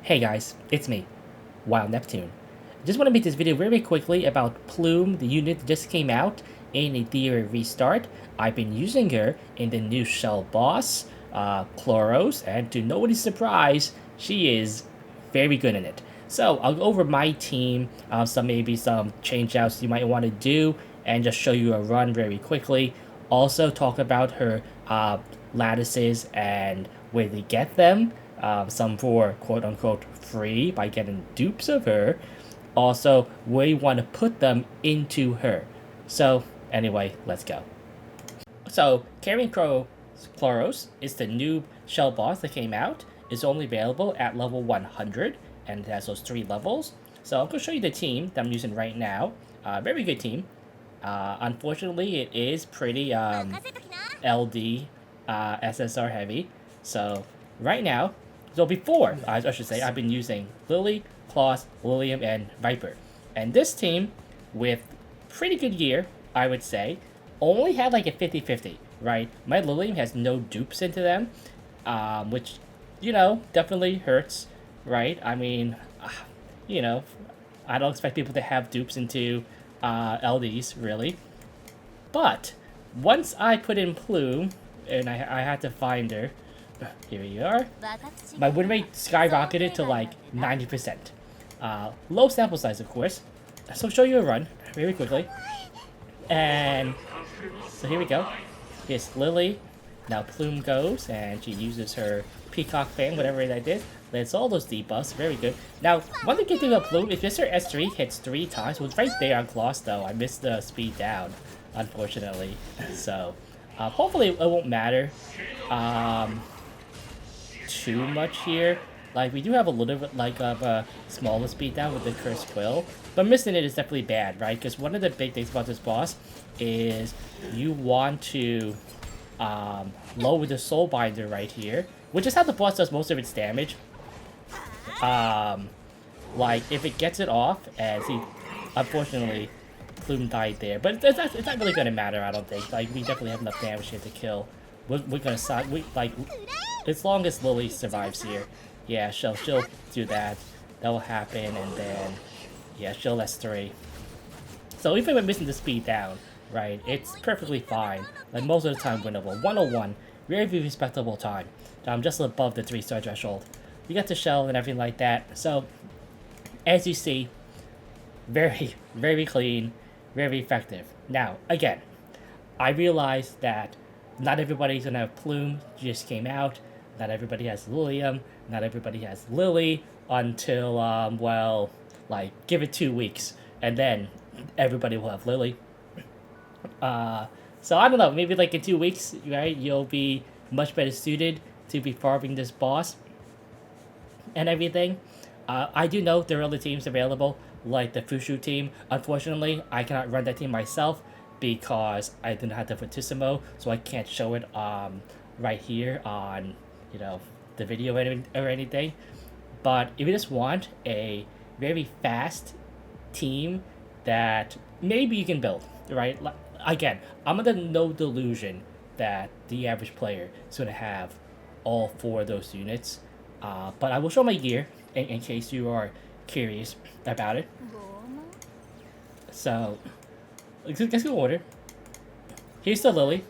Hey guys, it's me, Wild Neptune. Just want to make this video very quickly about Plume, the unit that just came out in Etheria restart. I've been using her in the new shell boss, Khloros, and to nobody's surprise, she is very good in it. So I'll go over my team, maybe some change outs you might want to do, and just show you a run very quickly. Also talk about her lattices and where they get them. Some for quote unquote free by getting dupes of her. Also, where you want to put them into her. So, anyway, let's go. So, Carrion Khloros is the new shell boss that came out. It's only available at level 100, and it has those 3 levels. So, I'm going to show you the team that I'm using right now. Very good team. Unfortunately, it is pretty LD SSR heavy. So, right now, so before, I should say, I've been using Lily, Khloros, Lilium, and Viper. And this team, with pretty good gear, I would say, only had like a 50-50, right? My Lilium has no dupes into them, which, definitely hurts, right? I mean, you know, I don't expect people to have dupes into LDs, really. But, once I put in Plume, and I had to find her, here you are. My win rate skyrocketed to like 90%. Low sample size, of course. So I'll show you a run very quickly. And so here we go. Here's Lily. Now Plume goes, and she uses her Peacock fan, whatever that did. That's all those debuffs. Very good. Now, one thing to about Plume, if Mr. S3 hits 3 times, it was right there on Khloros though. I missed the speed down, unfortunately. So, hopefully it won't matter. Too much here. Like, we do have a little bit like of a smaller speed down with the Cursed Quill, but missing it is definitely bad, right? Because one of the big things about this boss is you want to lower the Soul Binder right here, which is how the boss does most of its damage. Like, if it gets it off, as he, unfortunately, Plume died there, but it's not really going to matter, I don't think. Like, we definitely have enough damage here to kill. We're going to, like, as long as Lily survives here, yeah, she'll do that. That will happen, and then, yeah, she'll S3. So even with missing the speed down, right, it's perfectly fine. Like, most of the time winnable. 101, very respectable time. I'm just above the 3-star threshold. You got the shell and everything like that. So, as you see, very, very clean, very effective. Now, again, I realize that not everybody's gonna have Plume, just came out. Not everybody has Lilium, not everybody has Lily until, well, like, give it 2 weeks, and then everybody will have Lily. So I don't know, maybe like in 2 weeks, right, you'll be much better suited to be farming this boss and everything. I do know there are other teams available, like the Fushu team. Unfortunately, I cannot run that team myself because I didn't have the Fortissimo, so I can't show it right here on, the video or anything. But if you just want a very fast team that maybe you can build, right? Again, I'm under no delusion that the average player is going to have all 4 of those units. But I will show my gear in case you are curious about it. So, let's go order. Here's the Lily.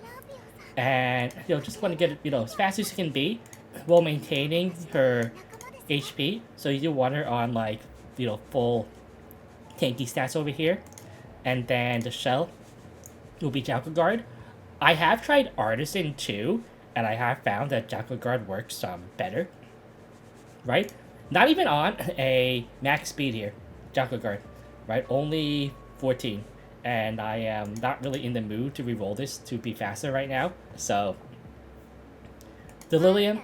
And, just want to get it, as fast as you can be while maintaining her HP. So you do want her on, like, full tanky stats over here. And then the shell will be Jackal Guard. I have tried Artisan too, and I have found that Jackal Guard works better. Right? Not even on a max speed here, Jackal Guard. Right? Only 14. And I am not really in the mood to reroll this to be faster right now. So, the Lilium.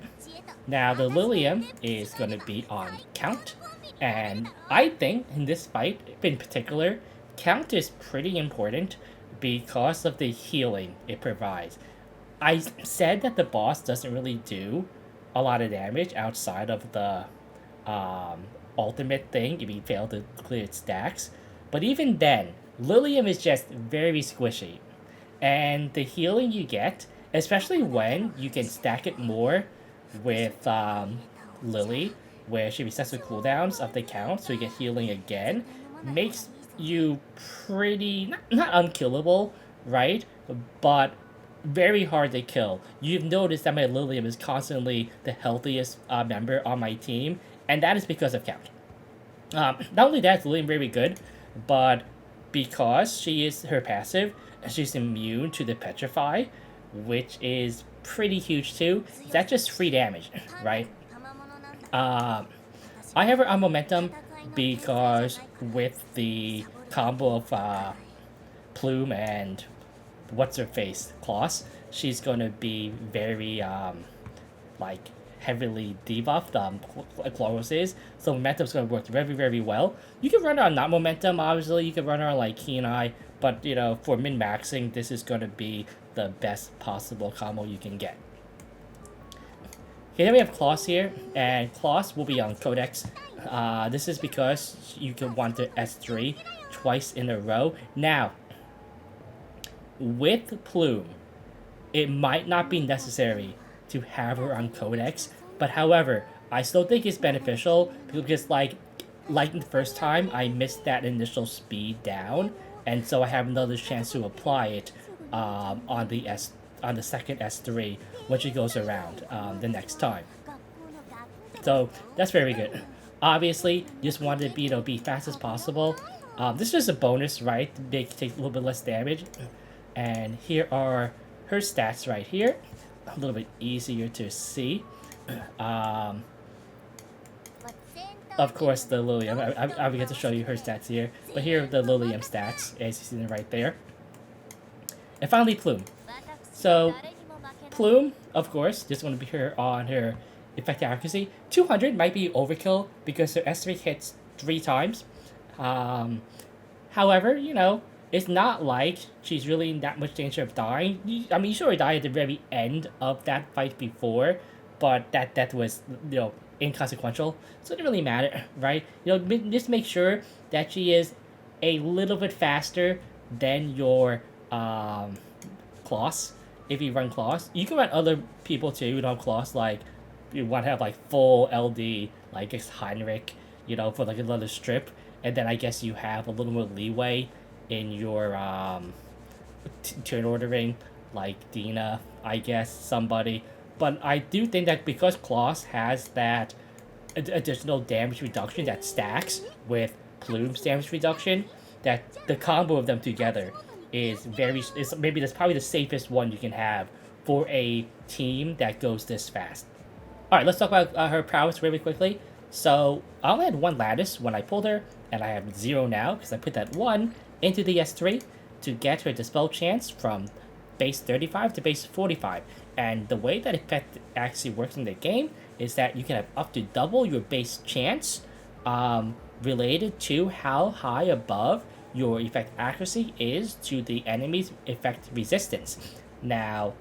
Now, the Lilium is going to be on Count. And I think in this fight in particular, Count is pretty important because of the healing it provides. I said that the boss doesn't really do a lot of damage outside of the ultimate thing if you fail to clear its stacks. But even then, Lilium is just very squishy. And the healing you get, especially when you can stack it more with Lily, where she resets the cooldowns of the count, so you get healing again, makes you pretty, not unkillable, right? But very hard to kill. You've noticed that my Lilium is constantly the healthiest member on my team, and that is because of count. Not only that, it's Lilium very good, but because she is her passive, she's immune to the Petrify, which is pretty huge too. That's just free damage, right? I have her on momentum because with the combo of Plume and what's her face, Khloros, she's gonna be very like heavily debuffed. Khloros is, so momentum's gonna work very very well. You can run her on not momentum, obviously. You can run her on like Kenai, but you know, for min maxing, this is gonna be the best possible combo you can get. Okay, then we have Khloros here, and Khloros will be on Codex. This is because you can want the S3 twice in a row. Now, with Plume, it might not be necessary to have her on Codex, but however, I still think it's beneficial because like the first time, I missed that initial speed down, and so I have another chance to apply it on the second S3 when she goes around the next time. So that's very good. Obviously, you just want to be fast as possible. This is just a bonus, right? They take a little bit less damage. And here are her stats right here. A little bit easier to see. Of course, the Lilium. I will get to show you her stats here. But here are the Lilium stats, as you see them right there. And finally, Plume. So, Plume, of course, just want to be her on her effective accuracy. 200 might be overkill because her S3 hits 3 times. However, you know, it's not like she's really in that much danger of dying. I mean, sure, died at the very end of that fight before, but that death was, you know, inconsequential, so it didn't really matter, right? You know, just make sure that she is a little bit faster than your Khloros. If you run Khloros, you can run other people too. You know, Khloros, like you want to have like full LD, like it's Heinrich, you know, for like another strip, and then I guess you have a little more leeway in your turn ordering, like Dina, I guess, somebody. But I do think that because Khloros has that additional damage reduction that stacks with Plume's damage reduction, that the combo of them together is maybe that's probably the safest one you can have for a team that goes this fast. Alright, let's talk about her prowess really quickly. So, I only had 1 lattice when I pulled her, and I have 0 now because I put that 1 into the S3 to get her dispel chance from base 35 to base 45. And the way that effect actually works in the game is that you can have up to double your base chance related to how high above your effect accuracy is to the enemy's effect resistance. Now,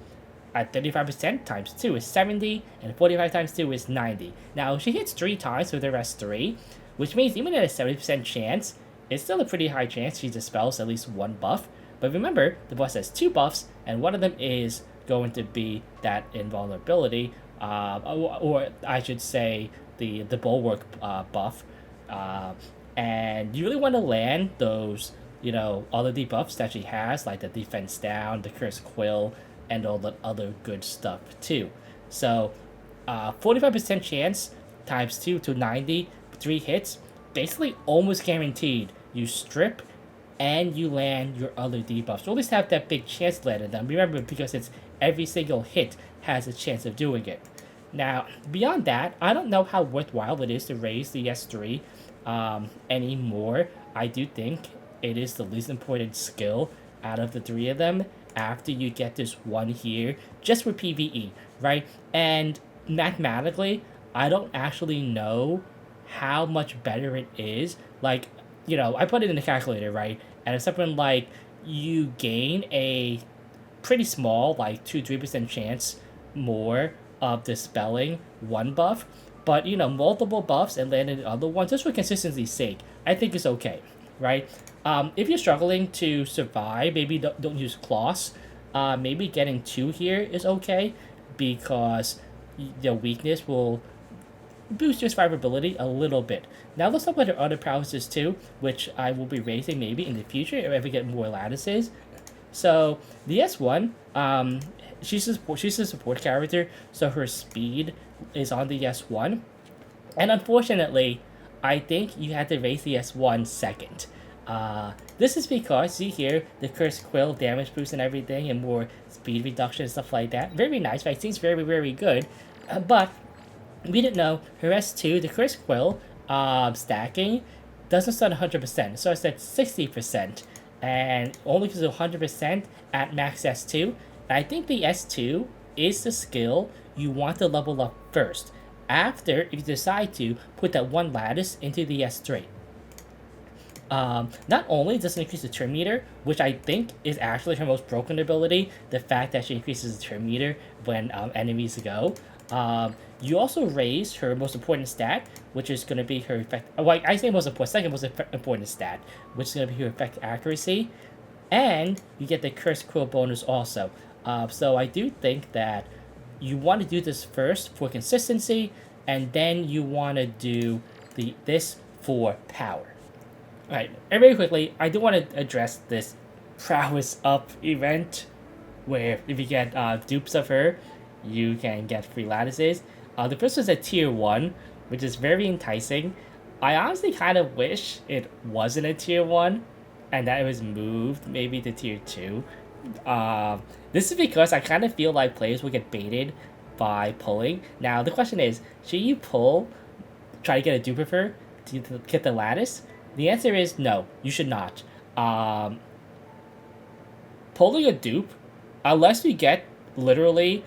at 35% times 2 is 70, and 45 times 2 is 90. Now, she hits 3 times with her S3, which means even at a 70% chance, it's still a pretty high chance she dispels at least 1 buff. But remember, the boss has 2 buffs, and one of them is going to be that invulnerability, or I should say the bulwark buff. And you really want to land those, you know, all the debuffs that she has, like the defense down, the curse quill, and all the other good stuff too. So, 45% chance times 2 to 90, 3 hits, basically almost guaranteed. You strip and you land your other debuffs. Or at least have that big chance to land in them. Remember, because it's every single hit has a chance of doing it. Now, beyond that, I don't know how worthwhile it is to raise the S3 anymore. I do think it is the least important skill out of the 3 of them after you get this 1 here, just for PvE, right? And mathematically, I don't actually know how much better it is. Like, you know, I put it in the calculator, right? And it's something like you gain a pretty small, like 2-3% chance more of dispelling 1 buff, but you know, multiple buffs and landing the other one just for consistency's sake, I think is okay, right? If you're struggling to survive, maybe don't use Khloros. Maybe getting 2 here is okay because the weakness will boost your survivability a little bit. Now let's talk about her other prowesses too, which I will be raising maybe in the future if I get more lattices. So the S1, she's a support character, so her speed is on the S1, and unfortunately, I think you had to raise the S1 second. This is because, see here, the Cursed Quill damage boost and everything, and more speed reduction and stuff like that. Very nice, right? Seems very, very good. But we didn't know her S2, the Cursed Quill, stacking doesn't start 100%. It starts at 60%, and only goes to 100% at max S2. And I think the S2 is the skill you want to level up first, after if you decide to put that one lattice into the S3. Not only does it increase the turn meter, which I think is actually her most broken ability, the fact that she increases the turn meter when enemies go. You also raise her most important stat, which is going to be her effect. Well, I say most important, second most important stat, which is going to be her effect accuracy, and you get the Cursed Quill bonus also. So I do think that you want to do this first for consistency, and then you want to do this for power. Alright, and very quickly, I do want to address this prowess up event, where if you get dupes of her, you can get free lattices. The first was a tier 1, which is very enticing. I honestly kind of wish it wasn't a tier 1, and that it was moved maybe to tier 2. This is because I kind of feel like players will get baited by pulling. Now, the question is, should you pull, try to get a dupe of her to get the lattice? The answer is no, you should not. Pulling a dupe, unless you get literally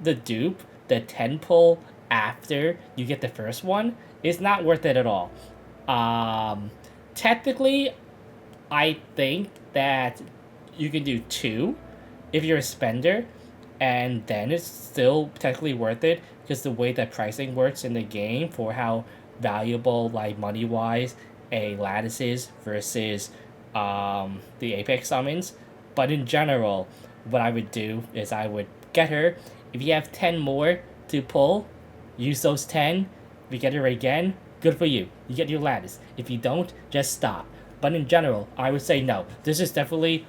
the dupe, the 10 pull after you get the first one, is not worth it at all. Technically, I think that you can do 2 if you're a spender, and then it's still technically worth it, because the way that pricing works in the game for how valuable, like money-wise, a lattice is versus the Apex summons. But in general, what I would do is I would get her. If you have 10 more to pull, use those 10. If you get her again, good for you. You get your lattice. If you don't, just stop. But in general, I would say no. This is definitely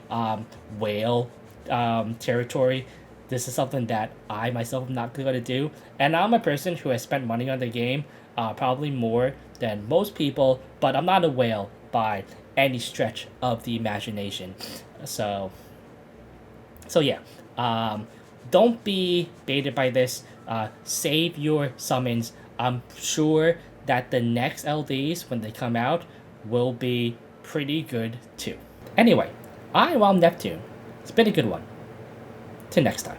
whale territory. This is something that I myself am not going to do. And I'm a person who has spent money on the game, probably more than most people, but I'm not a whale by any stretch of the imagination. So yeah. Don't be baited by this. Save your summons. I'm sure that the next LDs, when they come out, will be pretty good too. Anyway, I'm Neptune. It's been a good one. Till next time.